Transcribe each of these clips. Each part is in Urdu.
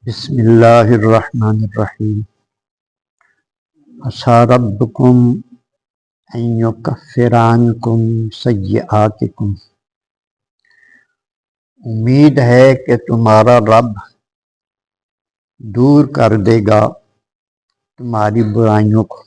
بسم اللہ الرحمن الرحیم۔ عسیٰ ربکم ان یکفر عنکم سیئاتکم، امید ہے کہ تمہارا رب دور کر دے گا تمہاری برائیوں کو،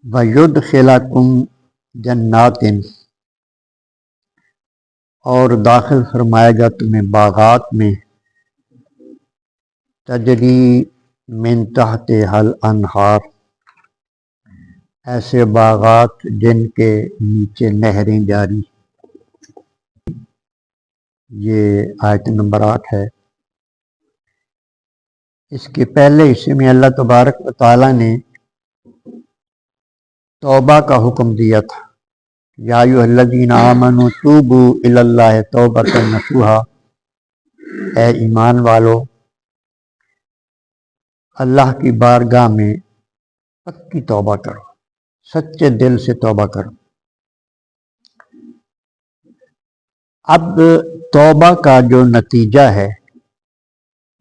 وَيُدْخِلَكُمْ جنات، اور داخل فرمائے گا تمہیں باغات میں، تجری من تحتہا الانہار، ایسے باغات جن کے نیچے نہریں جاری۔ یہ آیت نمبر 8 ہے۔ اس کے پہلے حصے میں اللہ تبارک و تعالیٰ نے توبہ کا حکم دیا تھا، یا ایھا الذین آمنوا توبوا الی اللہ توبۃ نصوحا، اے ایمان والو اللہ کی بارگاہ میں پکی توبہ کرو، سچے دل سے توبہ کرو۔ اب توبہ کا جو نتیجہ ہے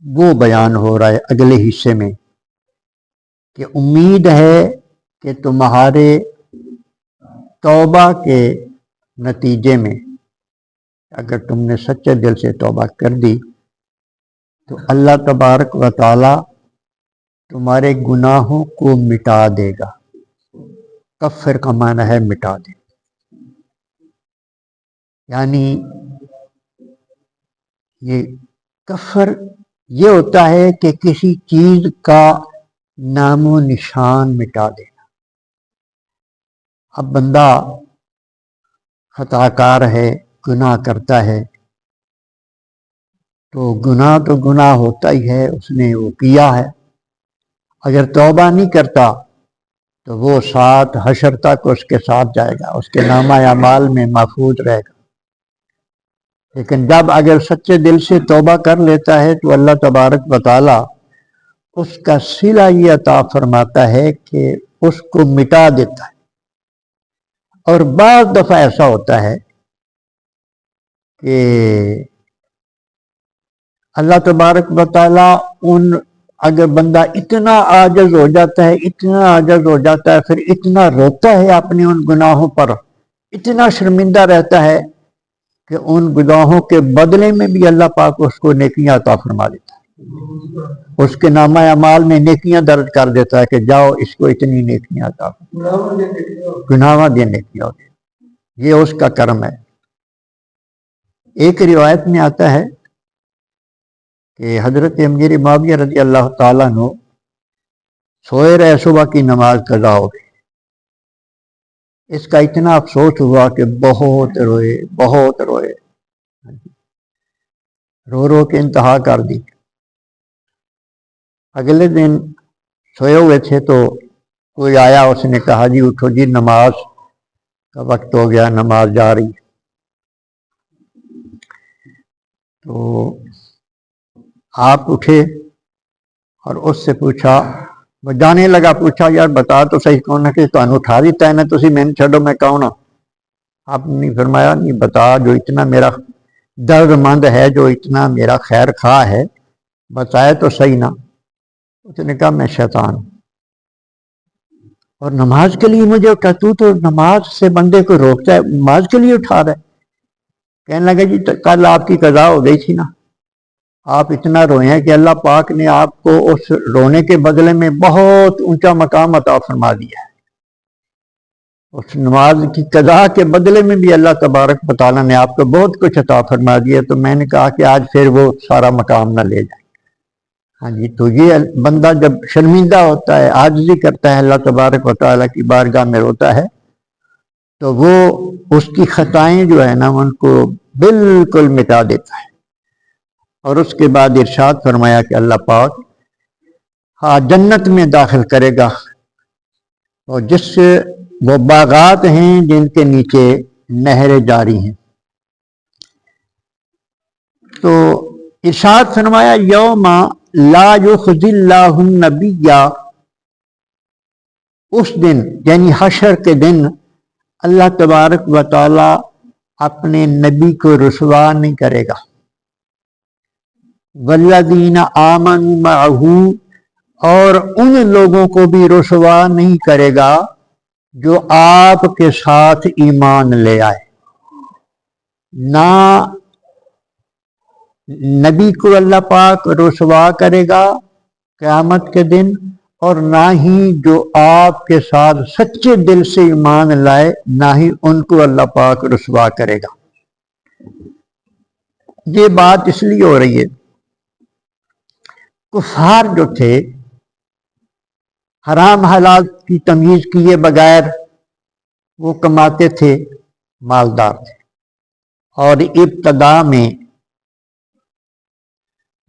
وہ بیان ہو رہا ہے اگلے حصے میں، کہ امید ہے کہ تمہارے توبہ کے نتیجے میں اگر تم نے سچے دل سے توبہ کر دی تو اللہ تبارک و تعالی تمہارے گناہوں کو مٹا دے گا۔ کفر کا معنی ہے مٹا دے، یعنی یہ کفر یہ ہوتا ہے کہ کسی چیز کا نام و نشان مٹا دینا۔ اب بندہ خطا کار ہے، گناہ کرتا ہے، تو گناہ ہوتا ہی ہے، اس نے وہ کیا ہے۔ اگر توبہ نہیں کرتا تو وہ ساتھ حشر تک اس کے ساتھ جائے گا، اس کے نامہ اعمال میں محفوظ رہے گا۔ لیکن جب اگر سچے دل سے توبہ کر لیتا ہے تو اللہ تبارک و تعالی اس کا صلہ یہ عطا فرماتا ہے کہ اس کو مٹا دیتا ہے۔ اور بعض دفعہ ایسا ہوتا ہے کہ اللہ تبارک و تعالی اگر بندہ اتنا عاجز ہو جاتا ہے پھر اتنا روتا ہے اپنے ان گناہوں پر، اتنا شرمندہ رہتا ہے کہ ان گناہوں کے بدلے میں بھی اللہ پاک اس کو نیکیاں عطا فرما دیتا ہے، اس کے نامہ اعمال میں نیکیاں درج کر دیتا ہے کہ جاؤ اس کو اتنی نیکیاں عطا گناہ دینے کی ہوتی، یہ اس کا کرم ہے۔ ایک روایت میں آتا ہے کہ حضرت امیر معاویہ رضی اللہ تعالیٰ عنہ سوئے رہے، صبح کی نماز قضا ہو گئی۔ اس کا اتنا افسوس ہوا کہ بہت روئے، رو کے انتہا کر دی۔ اگلے دن سوئے ہوئے تھے تو کوئی آیا، اس نے کہا جی اٹھو جی، نماز کا وقت ہو گیا، نماز جا رہی۔ تو آپ اٹھے اور اس سے پوچھا، وہ جانے لگا، پوچھا یار بتا تو صحیح کون ہے کہ تو اٹھا دیتا ہے نا، تسی میں چھڑو میں کون ہوں؟ آپ نے فرمایا نہیں، بتا جو اتنا میرا درد مند ہے، جو اتنا میرا خیر خواہ ہے، بتائے تو صحیح نا۔ اس نے کہا میں شیطان ہوں اور نماز کے لیے مجھے اٹھا، تو نماز سے بندے کو روکتا ہے، نماز کے لیے اٹھا رہا ہے۔ کہنے لگا جی کل آپ کی قضا ہو گئی تھی نا، آپ اتنا روئے ہیں کہ اللہ پاک نے آپ کو اس رونے کے بدلے میں بہت اونچا مقام عطا فرما دیا ہے۔ اس نماز کی قضا کے بدلے میں بھی اللہ تبارک و تعالیٰ نے آپ کو بہت کچھ عطا فرما دیا۔ تو میں نے کہا کہ آج پھر وہ سارا مقام نہ لے جائے۔ ہاں جی، تو یہ بندہ جب شرمندہ ہوتا ہے، عاجزی کرتا ہے، اللہ تبارک و تعالیٰ کی بارگاہ میں روتا ہے، تو وہ اس کی خطائیں جو ہے نا ان کو بالکل مٹا دیتا ہے۔ اور اس کے بعد ارشاد فرمایا کہ اللہ پاک جنت میں داخل کرے گا، اور جس سے وہ باغات ہیں جن کے نیچے نہریں جاری ہیں۔ تو ارشاد فرمایا یوم لا یخزی اللہ النبی، اس دن یعنی حشر کے دن اللہ تبارک و تعالی اپنے نبی کو رسوا نہیں کرے گا۔ والذین آمنوا معہ، اور ان لوگوں کو بھی رسوا نہیں کرے گا جو آپ کے ساتھ ایمان لے آئے۔ نہ نبی کو اللہ پاک رسوا کرے گا قیامت کے دن، اور نہ ہی جو آپ کے ساتھ سچے دل سے ایمان لائے، نہ ہی ان کو اللہ پاک رسوا کرے گا۔ یہ بات اس لیے ہو رہی ہے، کفار جو تھے حرام حلال کی تمیز کیے بغیر وہ کماتے تھے، مالدار تھے، اور ابتدا میں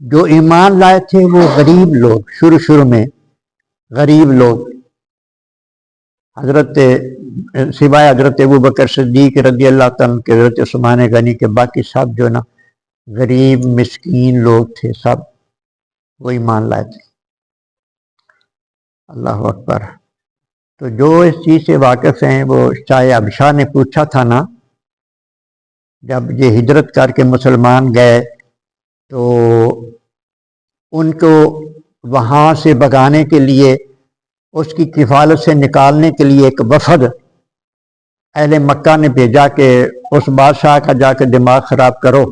جو ایمان لائے تھے وہ غریب لوگ، شروع میں غریب لوگ، حضرت سوائے حضرت ابوبکر صدیق رضی اللہ تعالیٰ کے، حضرت عثمان غنی کے، باقی سب جو نا غریب مسکین لوگ تھے، سب وہ ایمان لائے تھے۔ اللہ اکبر۔ تو جو اس چیز سے واقف ہیں، وہ چاہے ابشا نے پوچھا تھا نا، جب یہ ہجرت کر کے مسلمان گئے تو ان کو وہاں سے بھگانے کے لیے، اس کی کفالت سے نکالنے کے لیے ایک وفد اہل مکہ نے بھیجا کہ اس بادشاہ کا جا کے دماغ خراب کرو،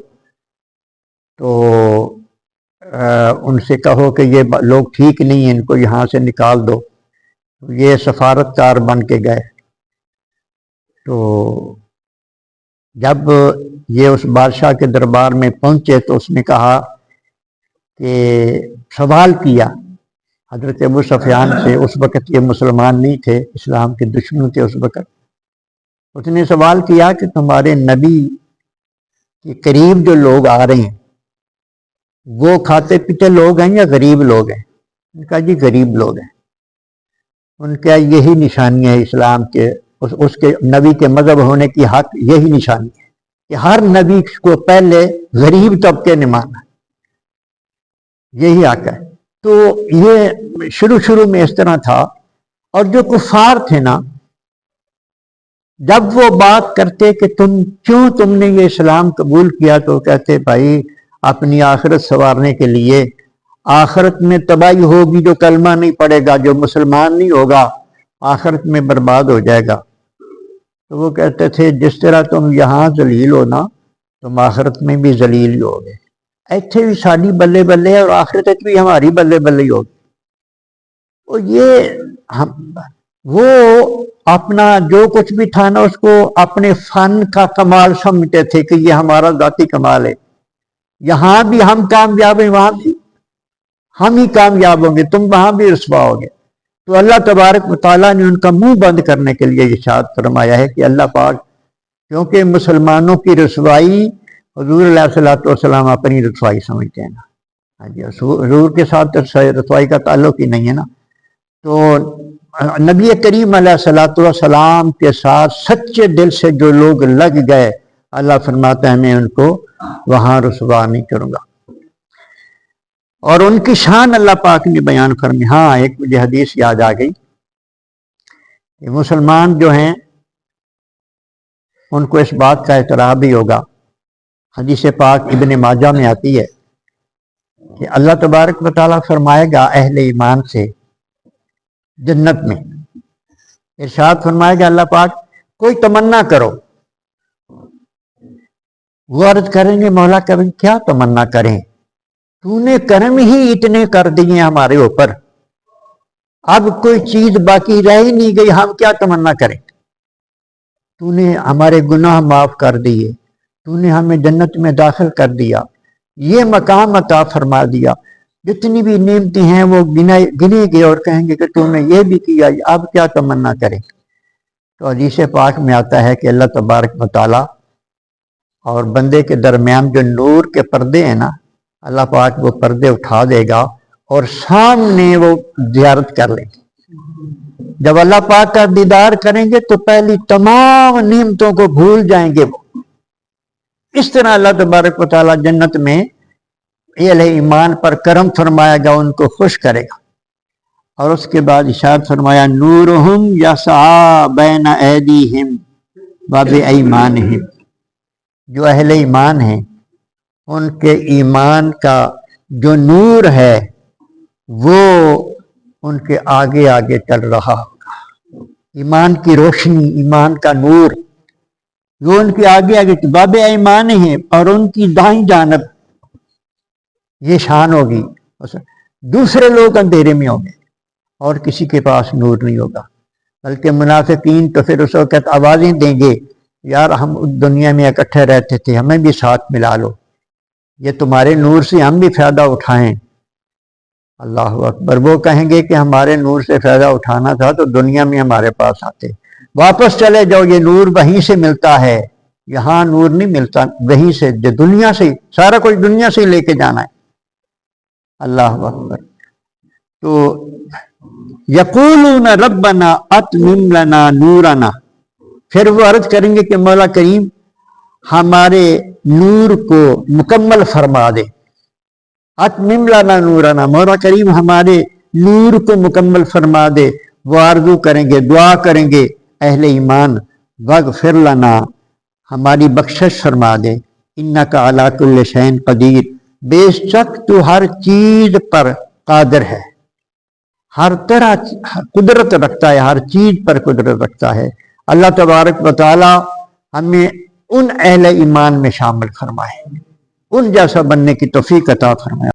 تو ان سے کہو کہ یہ لوگ ٹھیک نہیں ہیں، ان کو یہاں سے نکال دو۔ یہ سفارتکار بن کے گئے۔ تو جب یہ اس بادشاہ کے دربار میں پہنچے تو اس نے کہا کہ سوال کیا حضرت ابو سفیان سے، اس وقت یہ مسلمان نہیں تھے، اسلام کے دشمن تھے اس وقت۔ اس نے سوال کیا کہ تمہارے نبی کے قریب جو لوگ آ رہے ہیں وہ کھاتے پیتے لوگ ہیں یا غریب لوگ ہیں؟ ان کا جی غریب لوگ ہیں۔ ان کا یہی نشانی ہے اسلام کے، اس کے نبی کے مذہب ہونے کی حق یہی نشانی ہے کہ ہر نبی کو پہلے غریب طبقے نے مانا، یہی حق ہے۔ تو یہ شروع میں اس طرح تھا، اور جو کفار تھے نا، جب وہ بات کرتے کہ تم نے یہ اسلام قبول کیا، تو کہتے بھائی اپنی آخرت سنوارنے کے لیے، آخرت میں تباہی ہوگی جو کلمہ نہیں پڑے گا، جو مسلمان نہیں ہوگا آخرت میں برباد ہو جائے گا۔ تو وہ کہتے تھے جس طرح تم یہاں ذلیل ہو نا، تم آخرت میں بھی ذلیل ہی ہوگے، ایتھے بھی ساری بلے بلے اور آخرت بھی ہماری بلے بلے ہی ہوگی۔ اور یہ وہ اپنا جو کچھ بھی تھا نا، اس کو اپنے فن کا کمال سمجھتے تھے کہ یہ ہمارا ذاتی کمال ہے، یہاں بھی ہم کامیاب ہیں، وہاں بھی ہم ہی کامیاب ہوں گے، تم وہاں بھی رسوا ہوگے۔ تو اللہ تبارک و تعالیٰ نے ان کا منہ بند کرنے کے لیے ارشاد فرمایا ہے کہ اللہ پاک، کیونکہ مسلمانوں کی رسوائی حضور علیہ الصلوۃ والسلام اپنی رسوائی سمجھتے ہیں نا، ہاں جی، حضور کے ساتھ رسوائی کا تعلق ہی نہیں ہے نا۔ تو نبی کریم علیہ الصلوۃ والسلام کے ساتھ سچے دل سے جو لوگ لگ گئے، اللہ فرماتا ہے میں ان کو وہاں رسوا نہیں کروں گا۔ اور ان کی شان اللہ پاک نے بیان فرمائی۔ ہاں، ایک مجھے حدیث یاد آ گئی کہ مسلمان جو ہیں ان کو اس بات کا اعتراف بھی ہوگا، حدیث پاک ابن ماجہ میں آتی ہے کہ اللہ تبارک و تعالیٰ فرمائے گا اہل ایمان سے جنت میں، ارشاد فرمائے گا اللہ پاک کوئی تمنا کرو، وہ عرض کریں گے مولا کبھی کیا تمنا کریں، تو نے کرم ہی اتنے کر دیے ہمارے اوپر، اب کوئی چیز باقی رہ ہی نہیں گئی، ہم کیا تمنا کریں، تو نے ہمارے گناہ معاف کر دیے، تو نے ہمیں جنت میں داخل کر دیا، یہ مقام عطا فرما دیا، جتنی بھی نعمتیں ہیں وہ گنے گئے، اور کہیں گے کہ تو نے یہ بھی کیا، اب کیا تمنا کریں۔ تو حدیث پاک میں آتا ہے کہ اللہ تبارک و تعالیٰ اور بندے کے درمیان جو نور کے پردے ہیں نا، اللہ پاک وہ پردے اٹھا دے گا اور سامنے وہ زیارت کر لیں گے۔ جب اللہ پاک کا دیدار کریں گے تو پہلی تمام نعمتوں کو بھول جائیں گے وہ۔ اس طرح اللہ تبارک و تعالیٰ جنت میں اہل ایمان پر کرم فرمائے گا، ان کو خوش کرے گا۔ اور اس کے بعد ارشاد فرمایا نورہم یسعی بین ایدیہم و بایمانہم، جو اہل ایمان ہیں ان کے ایمان کا جو نور ہے وہ ان کے آگے آگے چل رہا ہوگا، ایمان کی روشنی، ایمان کا نور جو ان کے آگے آگے باب ایمان ہیں، اور ان کی دائیں جانب یہ شان ہوگی، دوسرے لوگ اندھیرے میں ہوں گے اور کسی کے پاس نور نہیں ہوگا، بلکہ منافقین تو پھر اس وقت آوازیں دیں گے، یار ہم دنیا میں اکٹھے رہتے تھے، ہمیں بھی ساتھ ملا لو، یہ تمہارے نور سے ہم بھی فائدہ اٹھائیں۔ اللہ اکبر، وہ کہیں گے کہ ہمارے نور سے فائدہ اٹھانا تھا تو دنیا میں ہمارے پاس آتے، واپس چلے جاؤ، یہ نور وہیں سے ملتا ہے، یہاں نور نہیں ملتا، وہیں سے، جو دنیا سے، سارا کچھ دنیا سے لے کے جانا ہے۔ اللہ اکبر۔ تو یقولون ربنا اتمم لنا نورنا، پھر وہ عرض کریں گے کہ مولا کریم ہمارے نور کو مکمل فرما دے، اتمم لنا نورنا، مولا کریم ہمارے نور کو مکمل فرما دے۔ وہ آرزو کریں گے، دعا کریں گے اہل ایمان، واغفر لنا، ہماری بخشش فرما دے، انک علی کل شیء قدیر، بے شک تو ہر چیز پر قادر ہے، ہر طرح قدرت رکھتا ہے، ہر چیز پر قدرت رکھتا ہے۔ اللہ تبارک و تعالی ہمیں ان اہل ایمان میں شامل فرمائے، ان جیسا بننے کی توفیق عطا فرمائے۔